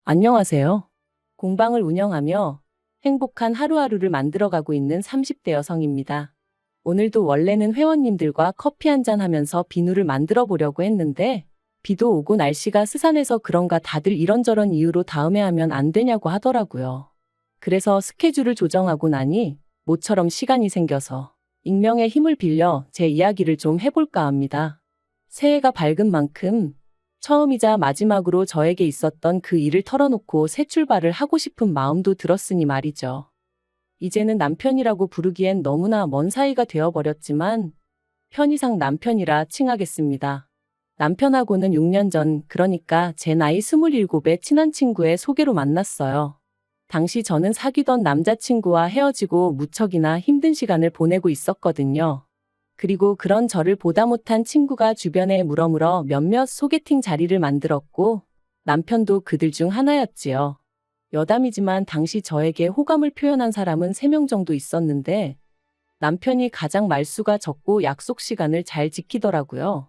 안녕하세요. 공방을 운영하며 행복한 하루하루를 만들어가고 있는 30대 여성입니다. 오늘도 원래는 회원님들과 커피 한잔 하면서 비누를 만들어 보려고 했는데 비도 오고 날씨가 스산해서 그런가 다들 이런저런 이유로 다음에 하면 안 되냐고 하더라고요. 그래서 스케줄을 조정하고 나니 모처럼 시간이 생겨서 익명의 힘을 빌려 제 이야기를 좀 해볼까 합니다. 새해가 밝은 만큼 처음이자 마지막으로 저에게 있었던 그 일을 털어놓고 새 출발을 하고 싶은 마음도 들었으니 말이죠. 이제는 남편이라고 부르기엔 너무나 먼 사이가 되어버렸지만 편의상 남편이라 칭하겠습니다. 남편하고는 6년 전, 그러니까 제 나이 27에 친한 친구의 소개로 만났어요. 당시 저는 사귀던 남자친구와 헤어지고 무척이나 힘든 시간을 보내고 있었거든요. 그리고 그런 저를 보다 못한 친구가 주변에 물어물어 몇몇 소개팅 자리를 만들었고 남편도 그들 중 하나였지요. 여담이지만 당시 저에게 호감을 표현한 사람은 3명 정도 있었는데 남편이 가장 말수가 적고 약속 시간을 잘 지키더라고요.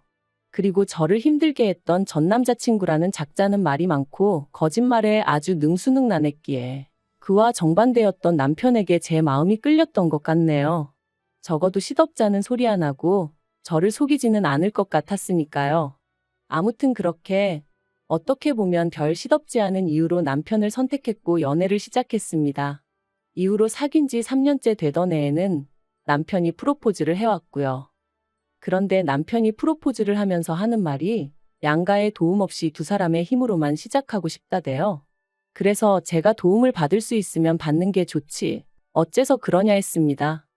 그리고 저를 힘들게 했던 전 남자친구라는 작자는 말이 많고 거짓말에 아주 능수능란했기에 그와 정반대였던 남편에게 제 마음이 끌렸던 것 같네요. 적어도 시덥잖은 소리 안 하고 저를 속이지는 않을 것 같았으니까요. 아무튼 그렇게 어떻게 보면 별 시덥지 않은 이유로 남편을 선택했고 연애를 시작했습니다. 이후로 사귄 지 3년째 되던 해에는 남편이 프로포즈를 해왔고요. 그런데 남편이 프로포즈를 하면서 하는 말이 양가의 도움 없이 두 사람의 힘으로만 시작하고 싶다대요. 그래서 제가 도움을 받을 수 있으면 받는 게 좋지. 어째서 그러냐 했습니다.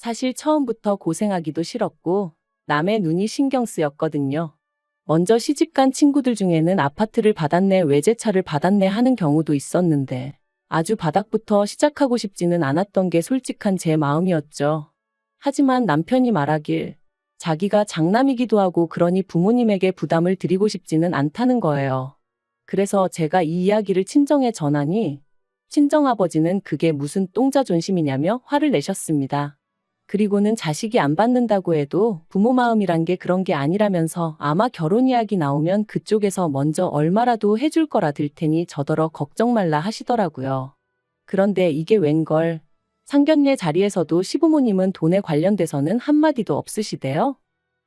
사실 처음부터 고생하기도 싫었고 남의 눈이 신경 쓰였거든요. 먼저 시집간 친구들 중에는 아파트를 받았네, 외제차를 받았네 하는 경우도 있었는데 아주 바닥부터 시작하고 싶지는 않았던 게 솔직한 제 마음이었죠. 하지만 남편이 말하길 자기가 장남이기도 하고 그러니 부모님에게 부담을 드리고 싶지는 않다는 거예요. 그래서 제가 이 이야기를 친정에 전하니 친정아버지는 그게 무슨 똥자존심이냐며 화를 내셨습니다. 그리고는 자식이 안 받는다고 해도 부모 마음이란 게 그런 게 아니라면서 아마 결혼 이야기 나오면 그쪽에서 먼저 얼마라도 해줄 거라 들 테니 저더러 걱정 말라 하시더라고요. 그런데 이게 웬걸. 상견례 자리에서도 시부모님은 돈에 관련돼서는 한마디도 없으시대요.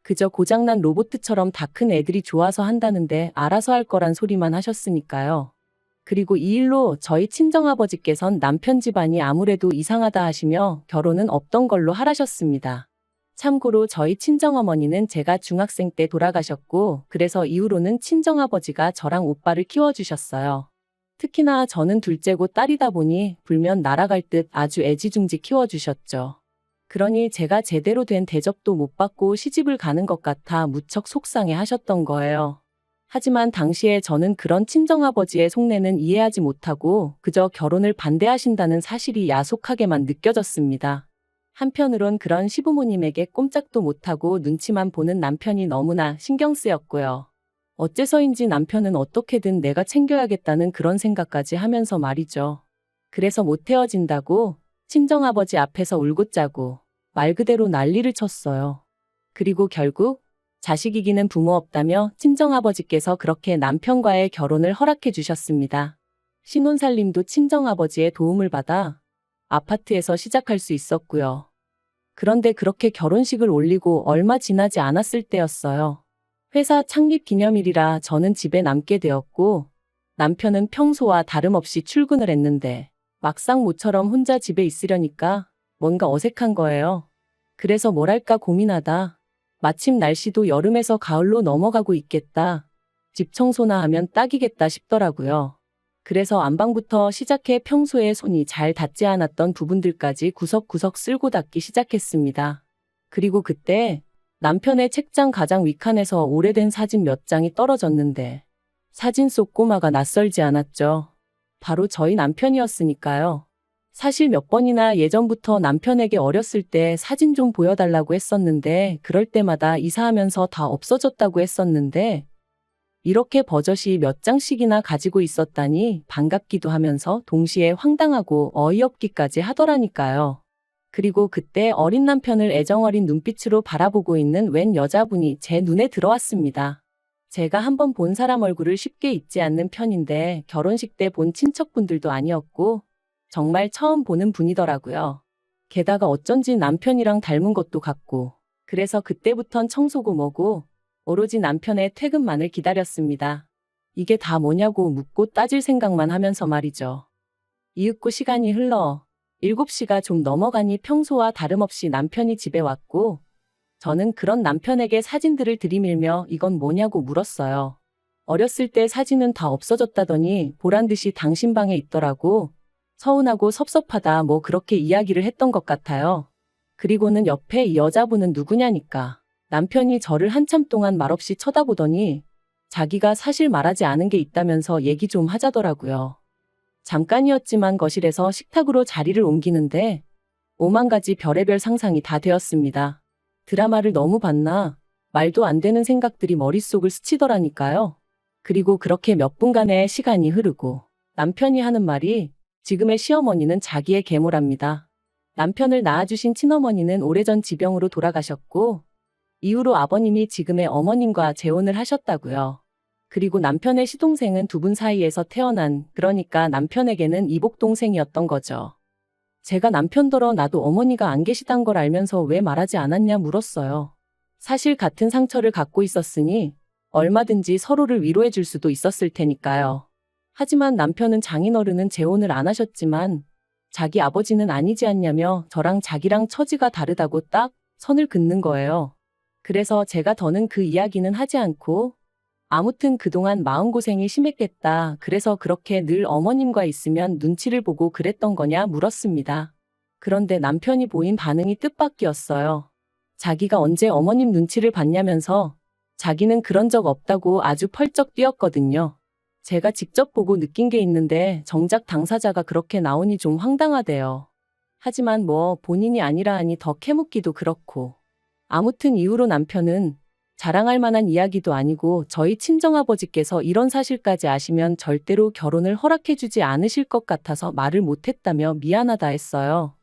그저 고장난 로봇처럼 다 큰 애들이 좋아서 한다는데 알아서 할 거란 소리만 하셨으니까요. 그리고 이 일로 저희 친정아버지께선 남편 집안이 아무래도 이상하다 하시며 결혼은 없던 걸로 하라셨습니다. 참고로 저희 친정어머니는 제가 중학생 때 돌아가셨고 그래서 이후로는 친정아버지가 저랑 오빠를 키워주셨어요. 특히나 저는 둘째고 딸이다 보니 불면 날아갈 듯 아주 애지중지 키워주셨죠. 그러니 제가 제대로 된 대접도 못 받고 시집을 가는 것 같아 무척 속상해 하셨던 거예요. 하지만 당시에 저는 그런 친정아버지의 속내는 이해하지 못하고 그저 결혼을 반대하신다는 사실이 야속하게만 느껴졌습니다. 한편으론 그런 시부모님에게 꼼짝도 못하고 눈치만 보는 남편이 너무나 신경 쓰였고요. 어째서인지 남편은 어떻게든 내가 챙겨야겠다는 그런 생각까지 하면서 말이죠. 그래서 못 헤어진다고 친정아버지 앞에서 울고 짜고 말 그대로 난리를 쳤어요. 그리고 결국 자식 이기는 부모 없다며 친정아버지께서 그렇게 남편과의 결혼을 허락해 주셨습니다. 신혼살림도 친정아버지의 도움을 받아 아파트에서 시작할 수 있었고요. 그런데 그렇게 결혼식을 올리고 얼마 지나지 않았을 때였어요. 회사 창립 기념일이라 저는 집에 남게 되었고 남편은 평소와 다름없이 출근을 했는데 막상 모처럼 혼자 집에 있으려니까 뭔가 어색한 거예요. 그래서 뭘 할까 고민하다 마침 날씨도 여름에서 가을로 넘어가고 있겠다. 집 청소나 하면 딱이겠다 싶더라고요. 그래서 안방부터 시작해 평소에 손이 잘 닿지 않았던 부분들까지 구석구석 쓸고 닦기 시작했습니다. 그리고 그때 남편의 책장 가장 윗칸에서 오래된 사진 몇 장이 떨어졌는데 사진 속 꼬마가 낯설지 않았죠. 바로 저희 남편이었으니까요. 사실 몇 번이나 예전부터 남편에게 어렸을 때 사진 좀 보여달라고 했었는데 그럴 때마다 이사하면서 다 없어졌다고 했었는데 이렇게 버젓이 몇 장씩이나 가지고 있었다니 반갑기도 하면서 동시에 황당하고 어이없기까지 하더라니까요. 그리고 그때 어린 남편을 애정어린 눈빛으로 바라보고 있는 웬 여자분이 제 눈에 들어왔습니다. 제가 한번 본 사람 얼굴을 쉽게 잊지 않는 편인데 결혼식 때 본 친척분들도 아니었고 정말 처음 보는 분이더라고요. 게다가 어쩐지 남편이랑 닮은 것도 같고 그래서 그때부턴 청소고 뭐고 오로지 남편의 퇴근만을 기다렸습니다. 이게 다 뭐냐고 묻고 따질 생각만 하면서 말이죠. 이윽고 시간이 흘러 7시가 좀 넘어가니 평소와 다름없이 남편이 집에 왔고 저는 그런 남편에게 사진들을 들이밀며 이건 뭐냐고 물었어요. 어렸을 때 사진은 다 없어졌다더니 보란듯이 당신 방에 있더라고. 서운하고 섭섭하다 뭐 그렇게 이야기를 했던 것 같아요. 그리고는 옆에 이 여자분은 누구냐니까. 남편이 저를 한참 동안 말없이 쳐다보더니 자기가 사실 말하지 않은 게 있다면서 얘기 좀 하자더라고요. 잠깐이었지만 거실에서 식탁으로 자리를 옮기는데 오만 가지 별의별 상상이 다 되었습니다. 드라마를 너무 봤나? 말도 안 되는 생각들이 머릿속을 스치더라니까요. 그리고 그렇게 몇 분간의 시간이 흐르고 남편이 하는 말이 지금의 시어머니는 자기의 계모랍니다. 남편을 낳아주신 친어머니는 오래전 지병으로 돌아가셨고 이후로 아버님이 지금의 어머님과 재혼을 하셨다고요. 그리고 남편의 시동생은 두 분 사이에서 태어난 그러니까 남편에게는 이복동생이었던 거죠. 제가 남편더러 나도 어머니가 안 계시단 걸 알면서 왜 말하지 않았냐 물었어요. 사실 같은 상처를 갖고 있었으니 얼마든지 서로를 위로해 줄 수도 있었을 테니까요. 하지만 남편은 장인어른은 재혼을 안 하셨지만 자기 아버지는 아니지 않냐며 저랑 자기랑 처지가 다르다고 딱 선을 긋는 거예요. 그래서 제가 더는 그 이야기는 하지 않고 아무튼 그동안 마음고생이 심했겠다. 그래서 그렇게 늘 어머님과 있으면 눈치를 보고 그랬던 거냐 물었습니다. 그런데 남편이 보인 반응이 뜻밖이었어요. 자기가 언제 어머님 눈치를 봤냐면서 자기는 그런 적 없다고 아주 펄쩍 뛰었거든요. 제가 직접 보고 느낀 게 있는데 정작 당사자가 그렇게 나오니 좀 황당하대요. 하지만 뭐 본인이 아니라 하니 더 캐묻기도 그렇고. 아무튼 이후로 남편은 자랑할 만한 이야기도 아니고 저희 친정아버지께서 이런 사실까지 아시면 절대로 결혼을 허락해주지 않으실 것 같아서 말을 못했다며 미안하다 했어요.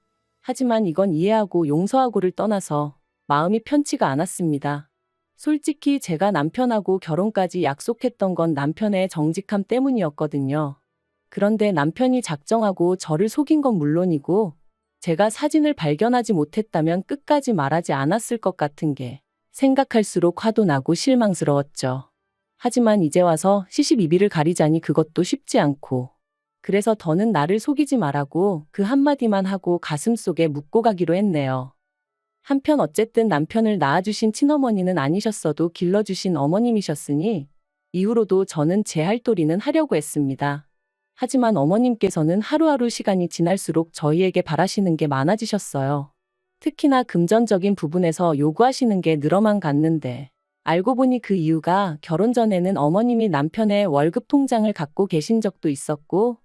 하지만 이건 이해하고 용서하고를 떠나서 마음이 편치가 않았습니다. 솔직히 제가 남편하고 결혼까지 약속했던 건 남편의 정직함 때문이었거든요. 그런데 남편이 작정하고 저를 속인 건 물론이고 제가 사진을 발견하지 못했다면 끝까지 말하지 않았을 것 같은 게 생각할수록 화도 나고 실망스러웠죠. 하지만 이제 와서 시시비비를 가리자니 그것도 쉽지 않고 그래서 더는 나를 속이지 말라고 그 한마디만 하고 가슴속에 묻고 가기로 했네요. 한편 어쨌든 남편을 낳아주신 친어머니는 아니셨어도 길러주신 어머님이셨으니 이후로도 저는 제 할 도리는 하려고 했습니다. 하지만 어머님께서는 하루하루 시간이 지날수록 저희에게 바라시는 게 많아지셨어요. 특히나 금전적인 부분에서 요구하시는 게 늘어만 갔는데 알고 보니 그 이유가 결혼 전에는 어머님이 남편의 월급 통장을 갖고 계신 적도 있었고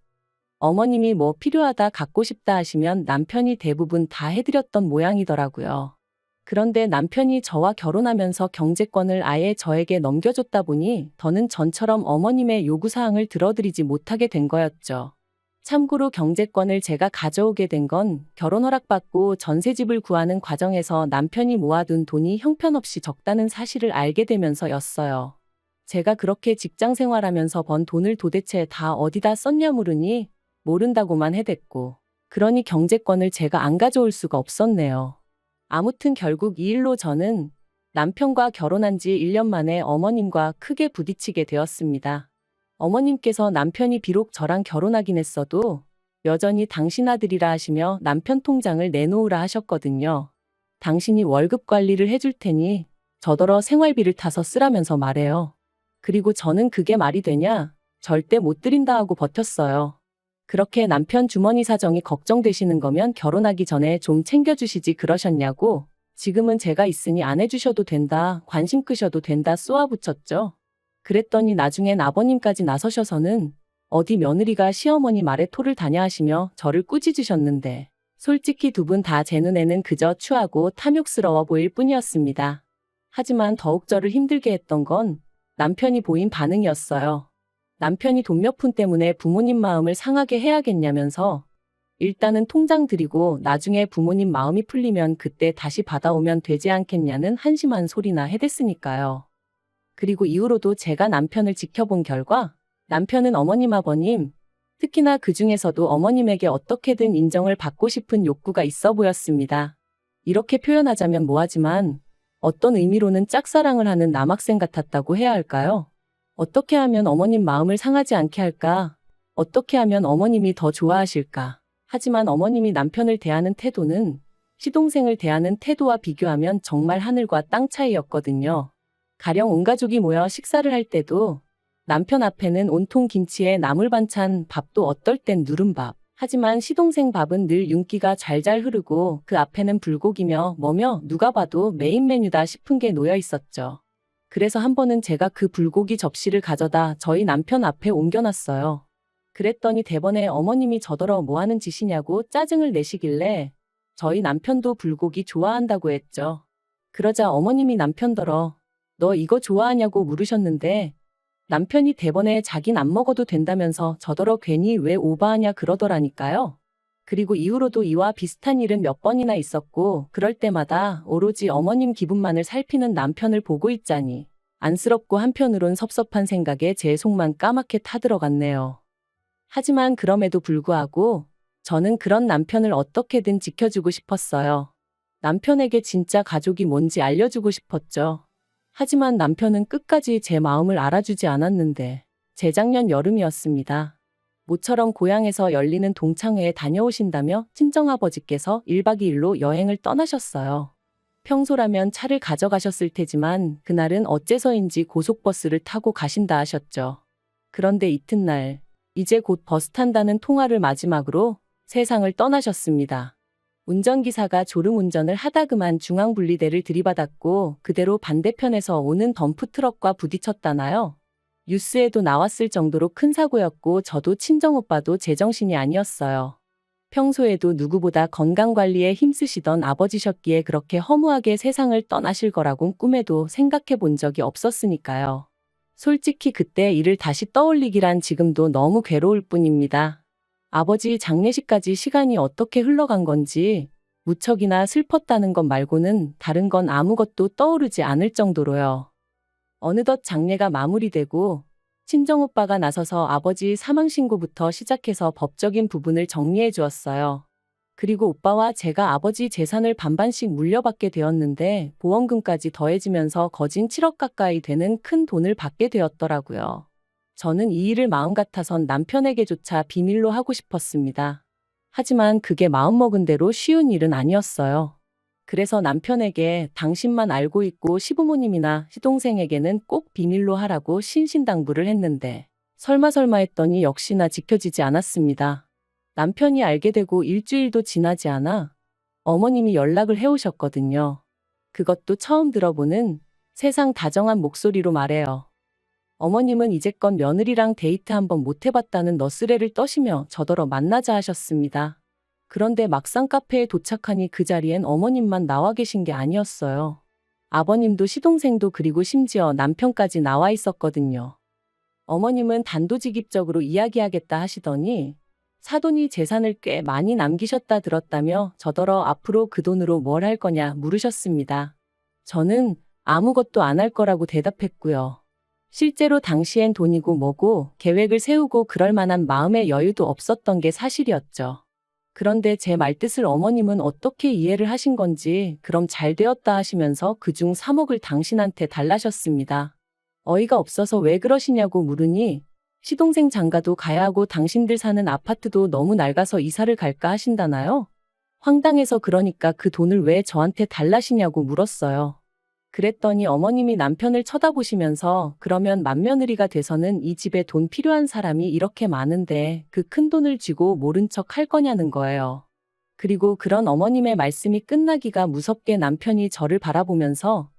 어머님이 뭐 필요하다 갖고 싶다 하시면 남편이 대부분 다 해드렸던 모양이더라고요. 그런데 남편이 저와 결혼하면서 경제권을 아예 저에게 넘겨줬다 보니 더는 전처럼 어머님의 요구사항을 들어드리지 못하게 된 거였죠. 참고로 경제권을 제가 가져오게 된 건 결혼 허락받고 전세집을 구하는 과정에서 남편이 모아둔 돈이 형편없이 적다는 사실을 알게 되면서였어요. 제가 그렇게 직장 생활하면서 번 돈을 도대체 다 어디다 썼냐 물으니 모른다고만 해댔고 그러니 경제권을 제가 안 가져올 수가 없었네요. 아무튼 결국 이 일로 저는 남편과 결혼한 지 1년 만에 어머님과 크게 부딪히게 되었습니다. 어머님께서 남편이 비록 저랑 결혼하긴 했어도 여전히 당신 아들이라 하시며 남편 통장을 내놓으라 하셨거든요. 당신이 월급 관리를 해줄 테니 저더러 생활비를 타서 쓰라면서 말해요. 그리고 저는 그게 말이 되냐? 절대 못 드린다 하고 버텼어요. 그렇게 남편 주머니 사정이 걱정되시는 거면 결혼하기 전에 좀 챙겨주시지 그러셨냐고. 지금은 제가 있으니 안 해주셔도 된다, 관심 끄셔도 된다 쏘아붙였죠. 그랬더니 나중엔 아버님까지 나서셔서는 어디 며느리가 시어머니 말에 토를 다냐 하시며 저를 꾸짖으셨는데 솔직히 두 분 다 제 눈에는 그저 추하고 탐욕스러워 보일 뿐이었습니다. 하지만 더욱 저를 힘들게 했던 건 남편이 보인 반응이었어요. 남편이 돈 몇 푼 때문에 부모님 마음을 상하게 해야겠냐면서 일단은 통장 드리고 나중에 부모님 마음이 풀리면 그때 다시 받아오면 되지 않겠냐는 한심한 소리나 해댔으니까요. 그리고 이후로도 제가 남편을 지켜본 결과 남편은 어머님 아버님, 특히나 그 중에서도 어머님에게 어떻게든 인정을 받고 싶은 욕구가 있어 보였습니다. 이렇게 표현하자면 뭐하지만 어떤 의미로는 짝사랑을 하는 남학생 같았다고 해야 할까요? 어떻게 하면 어머님 마음을 상하지 않게 할까? 어떻게 하면 어머님이 더 좋아하실까? 하지만 어머님이 남편을 대하는 태도는 시동생을 대하는 태도와 비교하면 정말 하늘과 땅 차이였거든요. 가령 온 가족이 모여 식사를 할 때도 남편 앞에는 온통 김치에 나물 반찬, 밥도 어떨 땐 누른밥. 하지만 시동생 밥은 늘 윤기가 잘잘 흐르고 그 앞에는 불고기며 뭐며 누가 봐도 메인 메뉴다 싶은 게 놓여 있었죠. 그래서 한 번은 제가 그 불고기 접시를 가져다 저희 남편 앞에 옮겨놨어요. 그랬더니 대번에 어머님이 저더러 뭐하는 짓이냐고 짜증을 내시길래 저희 남편도 불고기 좋아한다고 했죠. 그러자 어머님이 남편더러 너 이거 좋아하냐고 물으셨는데 남편이 대번에 자긴 안 먹어도 된다면서 저더러 괜히 왜 오바하냐 그러더라니까요. 그리고 이후로도 이와 비슷한 일은 몇 번이나 있었고 그럴 때마다 오로지 어머님 기분만을 살피는 남편을 보고 있자니 안쓰럽고 한편으론 섭섭한 생각에 제 속만 까맣게 타들어갔네요. 하지만 그럼에도 불구하고 저는 그런 남편을 어떻게든 지켜주고 싶었어요. 남편에게 진짜 가족이 뭔지 알려주고 싶었죠. 하지만 남편은 끝까지 제 마음을 알아주지 않았는데 재작년 여름이었습니다. 모처럼 고향에서 열리는 동창회에 다녀오신다며 친정아버지께서 1박 2일로 여행을 떠나셨어요. 평소라면 차를 가져가셨을 테지만 그날은 어째서인지 고속버스를 타고 가신다 하셨죠. 그런데 이튿날 이제 곧 버스 탄다는 통화를 마지막으로 세상을 떠나셨습니다. 운전기사가 졸음운전을 하다 그만 중앙분리대를 들이받았고 그대로 반대편에서 오는 덤프트럭과 부딪혔다나요? 뉴스에도 나왔을 정도로 큰 사고였고 저도 친정오빠도 제정신이 아니었어요. 평소에도 누구보다 건강관리에 힘쓰시던 아버지셨기에 그렇게 허무하게 세상을 떠나실 거라곤 꿈에도 생각해 본 적이 없었으니까요. 솔직히 그때 일을 다시 떠올리기란 지금도 너무 괴로울 뿐입니다. 아버지 장례식까지 시간이 어떻게 흘러간 건지 무척이나 슬펐다는 것 말고는 다른 건 아무것도 떠오르지 않을 정도로요. 어느덧 장례가 마무리되고 친정오빠가 나서서 아버지 사망신고부터 시작해서 법적인 부분을 정리해 주었어요. 그리고 오빠와 제가 아버지 재산을 반반씩 물려받게 되었는데 보험금까지 더해지면서 거진 7억 가까이 되는 큰 돈을 받게 되었더라고요. 저는 이 일을 마음 같아선 남편에게조차 비밀로 하고 싶었습니다. 하지만 그게 마음먹은 대로 쉬운 일은 아니었어요. 그래서 남편에게 당신만 알고 있고 시부모님이나 시동생에게는 꼭 비밀로 하라고 신신당부를 했는데 설마 했더니 역시나 지켜지지 않았습니다. 남편이 알게 되고 일주일도 지나지 않아 어머님이 연락을 해오셨거든요. 그것도 처음 들어보는 세상 다정한 목소리로 말해요. 어머님은 이제껏 며느리랑 데이트 한번 못 해봤다는 너스레를 떠시며 저더러 만나자 하셨습니다. 그런데 막상 카페에 도착하니 그 자리엔 어머님만 나와 계신 게 아니었어요. 아버님도 시동생도 그리고 심지어 남편까지 나와 있었거든요. 어머님은 단도직입적으로 이야기하겠다 하시더니 사돈이 재산을 꽤 많이 남기셨다 들었다며 저더러 앞으로 그 돈으로 뭘 할 거냐 물으셨습니다. 저는 아무것도 안 할 거라고 대답했고요. 실제로 당시엔 돈이고 뭐고 계획을 세우고 그럴 만한 마음의 여유도 없었던 게 사실이었죠. 그런데 제 말뜻을 어머님은 어떻게 이해를 하신 건지 그럼 잘 되었다 하시면서 그중 3억을 당신한테 달라셨습니다. 어이가 없어서 왜 그러시냐고 물으니 시동생 장가도 가야 하고 당신들 사는 아파트도 너무 낡아서 이사를 갈까 하신다나요? 황당해서 그러니까 그 돈을 왜 저한테 달라시냐고 물었어요. 그랬더니 어머님이 남편을 쳐다보시면서 그러면 맏며느리가 돼서는 이 집에 돈 필요한 사람이 이렇게 많은데 그 큰 돈을 쥐고 모른 척 할 거냐는 거예요. 그리고 그런 어머님의 말씀이 끝나기가 무섭게 남편이 저를 바라보면서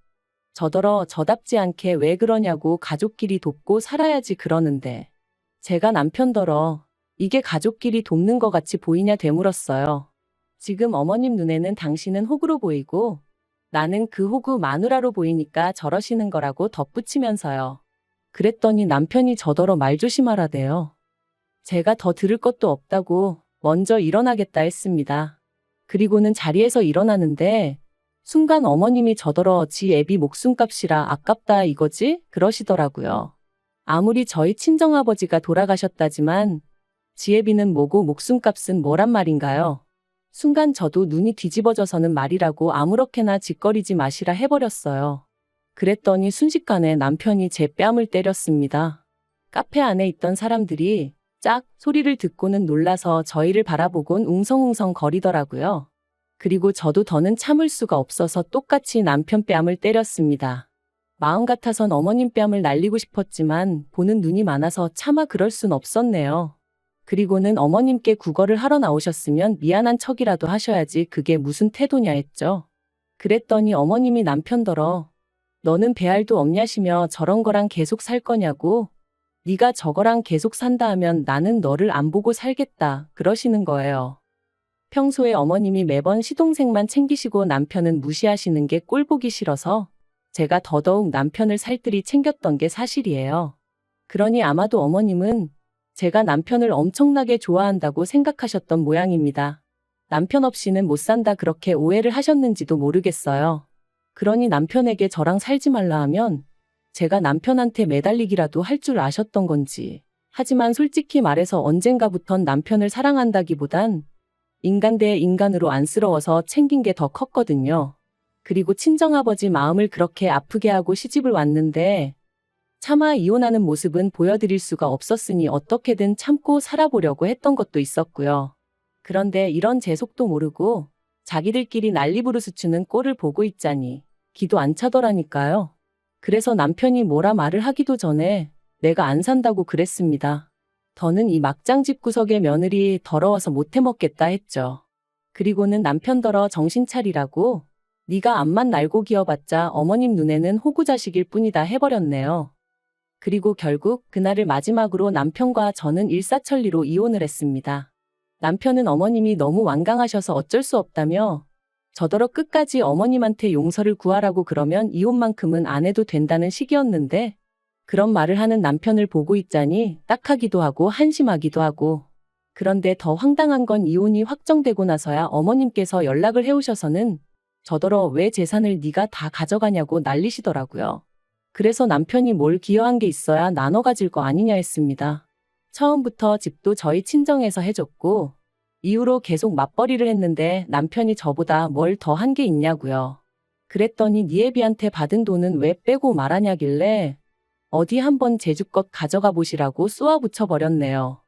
저더러 저답지 않게 왜 그러냐고 가족끼리 돕고 살아야지 그러는데 제가 남편더러 이게 가족끼리 돕는 것 같이 보이냐 되물었어요. 지금 어머님 눈에는 당신은 호구로 보이고 나는 그 호구 마누라로 보이니까 저러시는 거라고 덧붙이면서요. 그랬더니 남편이 저더러 말 조심하라대요. 제가 더 들을 것도 없다고 먼저 일어나겠다 했습니다. 그리고는 자리에서 일어나는데 순간 어머님이 저더러 지 애비 목숨값이라 아깝다 이거지? 그러시더라고요. 아무리 저희 친정아버지가 돌아가셨다지만 지애비는 뭐고 목숨값은 뭐란 말인가요? 순간 저도 눈이 뒤집어져서는 말이라고 아무렇게나 짓거리지 마시라 해버렸어요. 그랬더니 순식간에 남편이 제 뺨을 때렸습니다. 카페 안에 있던 사람들이 짝 소리를 듣고는 놀라서 저희를 바라보곤 웅성웅성 거리더라고요. 그리고 저도 더는 참을 수가 없어서 똑같이 남편 뺨을 때렸습니다. 마음 같아선 어머님 뺨을 날리고 싶었지만 보는 눈이 많아서 차마 그럴 순 없었네요. 그리고는 어머님께 구걸을 하러 나오셨으면 미안한 척이라도 하셔야지 그게 무슨 태도냐 했죠. 그랬더니 어머님이 남편더러 너는 배알도 없냐시며 저런 거랑 계속 살 거냐고. 네가 저거랑 계속 산다 하면 나는 너를 안 보고 살겠다 그러시는 거예요. 평소에 어머님이 매번 시동생만 챙기시고 남편은 무시하시는 게 꼴보기 싫어서 제가 더더욱 남편을 살뜰히 챙겼던 게 사실이에요. 그러니 아마도 어머님은 제가 남편을 엄청나게 좋아한다고 생각하셨던 모양입니다. 남편 없이는 못 산다 그렇게 오해를 하셨는지도 모르겠어요. 그러니 남편에게 저랑 살지 말라 하면 제가 남편한테 매달리기라도 할 줄 아셨던 건지. 하지만 솔직히 말해서 언젠가부턴 남편을 사랑한다기보단 인간 대 인간으로 안쓰러워서 챙긴 게 더 컸거든요. 그리고 친정아버지 마음을 그렇게 아프게 하고 시집을 왔는데 차마 이혼하는 모습은 보여드릴 수가 없었으니 어떻게든 참고 살아보려고 했던 것도 있었고요. 그런데 이런 제 속도 모르고 자기들끼리 난리부르스 추는 꼴을 보고 있자니 기도 안 차더라니까요. 그래서 남편이 뭐라 말을 하기도 전에 내가 안 산다고 그랬습니다. 더는 이 막장 집구석의 며느리 더러워서 못 해먹겠다 했죠. 그리고는 남편더러 정신 차리라고 네가 앞만 날고 기어봤자 어머님 눈에는 호구자식일 뿐이다 해버렸네요. 그리고 결국 그날을 마지막으로 남편과 저는 일사천리로 이혼을 했습니다. 남편은 어머님이 너무 완강하셔서 어쩔 수 없다며 저더러 끝까지 어머님한테 용서를 구하라고 그러면 이혼만큼은 안 해도 된다는 식이었는데 그런 말을 하는 남편을 보고 있자니 딱하기도 하고 한심하기도 하고. 그런데 더 황당한 건 이혼이 확정되고 나서야 어머님께서 연락을 해오셔서는 저더러 왜 재산을 네가 다 가져가냐고 난리시더라고요. 그래서 남편이 뭘 기여한 게 있어야 나눠 가질 거 아니냐 했습니다. 처음부터 집도 저희 친정에서 해줬고 이후로 계속 맞벌이를 했는데 남편이 저보다 뭘 더 한 게 있냐고요. 그랬더니 네 애비한테 받은 돈은 왜 빼고 말하냐길래 어디 한번 제주껏 가져가 보시라고 쏘아붙여 버렸네요.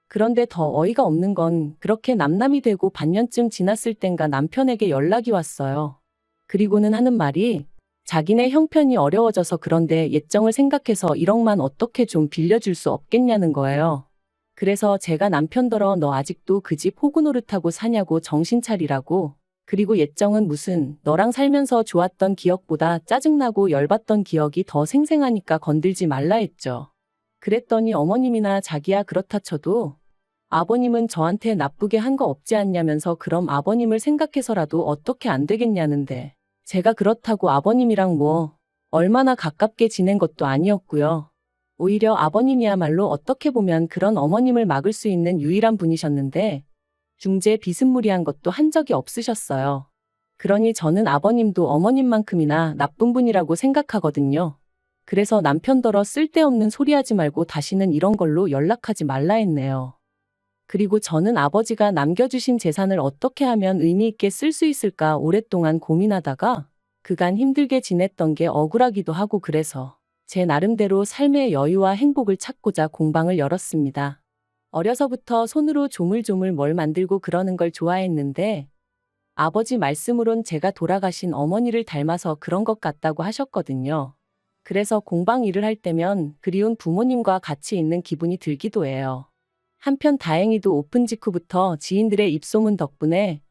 그런데 더 어이가 없는 건 그렇게 남남이 되고 반년쯤 지났을 땐가 남편에게 연락이 왔어요. 그리고는 하는 말이 자기네 형편이 어려워져서 그런데 예정을 생각해서 1억만 어떻게 좀 빌려줄 수 없겠냐는 거예요. 그래서 제가 남편더러 너 아직도 그 집 호구 노릇하고 사냐고 정신 차리라고. 그리고 예정은 무슨 너랑 살면서 좋았던 기억보다 짜증나고 열받던 기억이 더 생생하니까 건들지 말라 했죠. 그랬더니 어머님이나 자기야 그렇다 쳐도 아버님은 저한테 나쁘게 한 거 없지 않냐면서 그럼 아버님을 생각해서라도 어떻게 안 되겠냐는데 제가 그렇다고 아버님이랑 뭐 얼마나 가깝게 지낸 것도 아니었고요. 오히려 아버님이야말로 어떻게 보면 그런 어머님을 막을 수 있는 유일한 분이셨는데 중재 비스무리한 것도 한 적이 없으셨어요. 그러니 저는 아버님도 어머님만큼이나 나쁜 분이라고 생각하거든요. 그래서 남편더러 쓸데없는 소리하지 말고 다시는 이런 걸로 연락하지 말라 했네요. 그리고 저는 아버지가 남겨주신 재산을 어떻게 하면 의미 있게 쓸 수 있을까 오랫동안 고민하다가 그간 힘들게 지냈던 게 억울하기도 하고 그래서 제 나름대로 삶의 여유와 행복을 찾고자 공방을 열었습니다. 어려서부터 손으로 조물조물 뭘 만들고 그러는 걸 좋아했는데 아버지 말씀으론 제가 돌아가신 어머니를 닮아서 그런 것 같다고 하셨거든요. 그래서 공방 일을 할 때면 그리운 부모님과 같이 있는 기분이 들기도 해요. 한편 다행히도 오픈 직후부터 지인들의 입소문 덕분에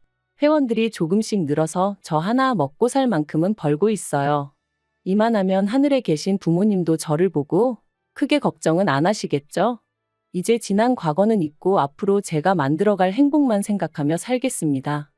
회원들이 조금씩 늘어서 저 하나 먹고 살 만큼은 벌고 있어요. 이만하면 하늘에 계신 부모님도 저를 보고 크게 걱정은 안 하시겠죠? 이제 지난 과거는 잊고 앞으로 제가 만들어갈 행복만 생각하며 살겠습니다.